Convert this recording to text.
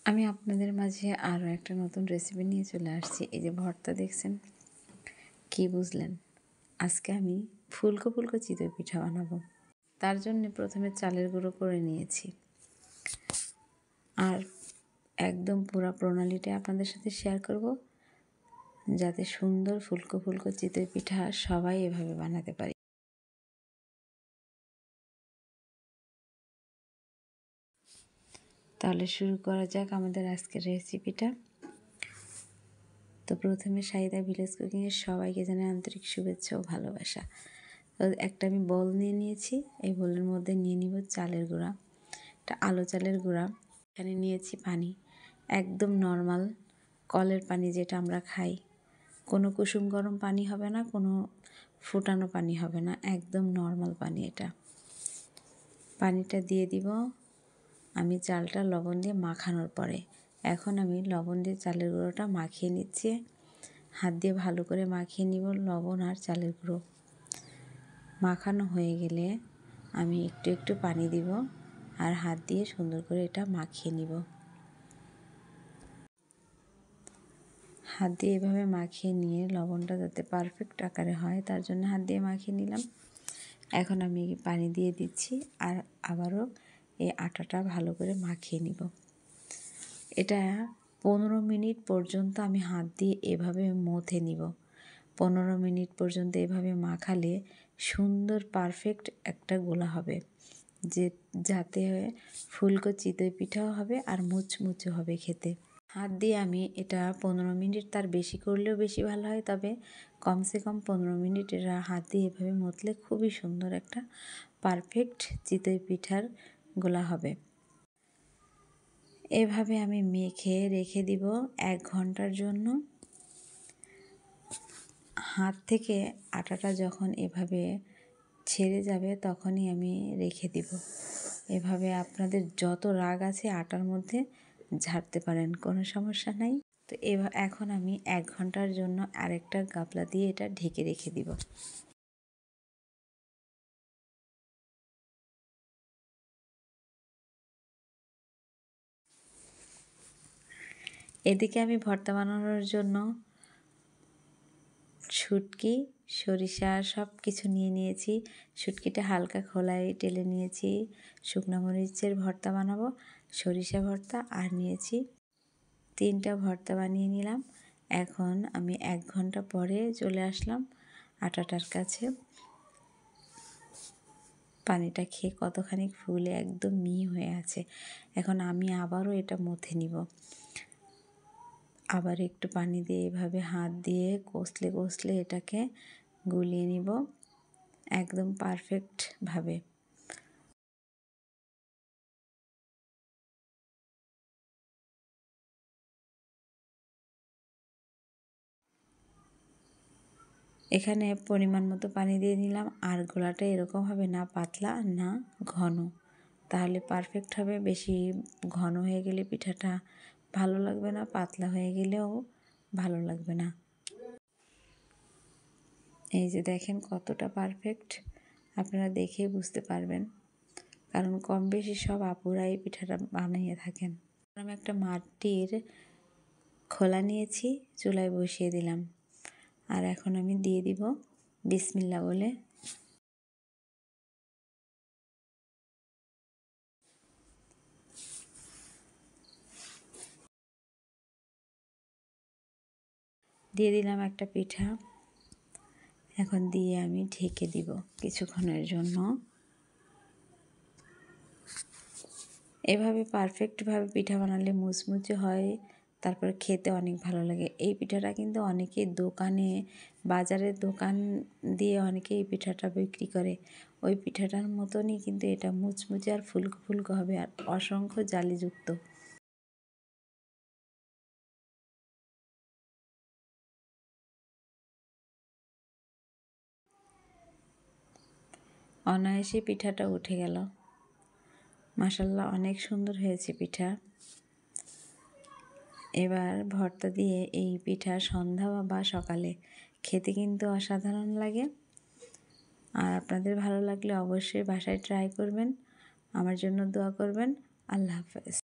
আমি আপনাদের মাঝে আরও একটা নতুন রেসিপি নিয়ে চলে আসছি। এই যে ভর্তা দেখছেন, কি বুঝলেন? আজকে আমি ফুলকো ফুলকো চিতই পিঠা বানাবো। তার জন্য প্রথমে চালের গুঁড়ো করে নিয়েছি, আর একদম পুরো প্রণালীটা আপনাদের সাথে শেয়ার করব, যাতে সুন্দর ফুলকো ফুলকো চিতই পিঠা সবাই এভাবে বানাতে পারি। তাহলে শুরু করা যাক আমাদের আজকের রেসিপিটা। তো প্রথমে সাইদা ভিলেজ কুকিংয়ের সবাইকে জানাই আন্তরিক শুভেচ্ছা ও ভালোবাসা। তো একটা আমি বল নিয়ে নিয়েছি, এই বলের মধ্যে নিয়ে নিব চালের গুঁড়া, একটা আলো চালের গুঁড়া। এখানে নিয়েছি পানি, একদম নর্মাল কলের পানি যেটা আমরা খাই। কোনো কুসুম গরম পানি হবে না, কোনো ফুটানো পানি হবে না, একদম নর্মাল পানি এটা। পানিটা দিয়ে দিব আমি চালটা লবণ দিয়ে মাখানোর পরে। এখন আমি লবণ দিয়ে চালের গুঁড়োটা মাখিয়ে নিচ্ছি, হাত দিয়ে ভালো করে মাখিয়ে নিব লবণ আর চালের গুঁড়ো। মাখানো হয়ে গেলে আমি একটু একটু পানি দিব আর হাত দিয়ে সুন্দর করে এটা মাখিয়ে নিব। হাত দিয়ে এভাবে মাখিয়ে নিয়ে লবণটা যাতে পারফেক্ট আকারে হয় তার জন্য হাত দিয়ে মাখিয়ে নিলাম। এখন আমি পানি দিয়ে দিচ্ছি আর আবারও এই আটাটা ভালো করে মাখিয়ে নিব। এটা 15 মিনিট পর্যন্ত আমি হাত দিয়ে এভাবে মথে নিব। 15 মিনিট পর্যন্ত এভাবে মাখালে সুন্দর পারফেক্ট একটা গোলা হবে, যাতে ফুলকো চিতই পিঠাও হবে আর মুচমুচে হবে খেতে। হাত দিয়ে আমি এটা 15 মিনিট, তার বেশি করলেও বেশি ভালো হয়, তবে কমসে কম 15 মিনিট এরা হাত দিয়ে এভাবে মথলে খুবই সুন্দর একটা পারফেক্ট চিতই পিঠার গোলা হবে। এভাবে আমি মেখে রেখে দিব 1 ঘন্টার জন্য। হাত থেকে আটাটা যখন এভাবে ছেড়ে যাবে তখনই আমি রেখে দিব। এভাবে আপনাদের যত রাগ আছে আটার মধ্যে ঝাড়তে পারেন, কোনো সমস্যা নাই। তো এখন আমি 1 ঘন্টার জন্য আরেকটা গামলা দিয়ে এটা ঢেকে রেখে দিব। এদিকে আমি ভর্তা বানানোর জন্য শুটকি, সরিষা সব কিছু নিয়ে নিয়েছি। শুটকিটা হালকা খোলায় টেলে নিয়েছি, শুকনো মরিচের ভর্তা বানাবো, সরিষা ভর্তা, আর নিয়েছি 3টা ভর্তা বানিয়ে নিলাম। এখন আমি 1 ঘন্টা পরে চলে আসলাম আটাটার কাছে। পানিটা খেয়ে কতখানি ফুলে একদম মিহি হয়ে আছে। এখন আমি আবারও এটা মথে নিব। আবার একটু পানি দিয়ে এভাবে হাত দিয়ে কষলে কষলে এটাকে গুলিয়ে নিব একদম পারফেক্টভাবে। এখানে পরিমাণ মতো পানি দিয়ে নিলাম, আর গোলাটা এরকম হবে না পাতলা না ঘন, তাহলে পারফেক্ট হবে। বেশি ঘন হয়ে গেলে পিঠাটা ভালো লাগবে না, পাতলা হয়ে গেলেও ভালো লাগবে না। এই যে দেখেন কতটা পারফেক্ট, আপনারা দেখেই বুঝতে পারবেন, কারণ কম বেশি সব আপুরা এই পিঠাটা বানিয়ে থাকেন। আমি একটা মাটির খোলা নিয়েছি, চুলায় বসিয়ে দিলাম, আর এখন আমি দিয়ে দিব বিসমিল্লাহ বলে। দিয়ে দিলাম একটা পিঠা, এখন দিয়ে আমি ঢেকে দিব কিছুক্ষণের জন্য। এভাবে পারফেক্টভাবে পিঠা বানালে মুচমুচে হয়, তারপরে খেতে অনেক ভালো লাগে। এই পিঠাটা কিন্তু অনেকেই দোকানে, বাজারের দোকান দিয়ে অনেকে এই পিঠাটা বিক্রি করে, ওই পিঠাটার মতনই কিন্তু এটা মুচমুচে আর ফুলকো ফুলকো হবে আর অসংখ্য জালিযুক্ত। অনায়াসে পিঠাটা উঠে গেল। মাশাআল্লাহ, অনেক সুন্দর হয়েছে পিঠা। এবার ভর্তা দিয়ে এই পিঠা সন্ধ্যা বা সকালে খেতে কিন্তু অসাধারণ লাগে। আর আপনাদের ভালো লাগলে অবশ্যই বাসায় ট্রাই করবেন, আমার জন্য দোয়া করবেন। আল্লাহ হাফেজ।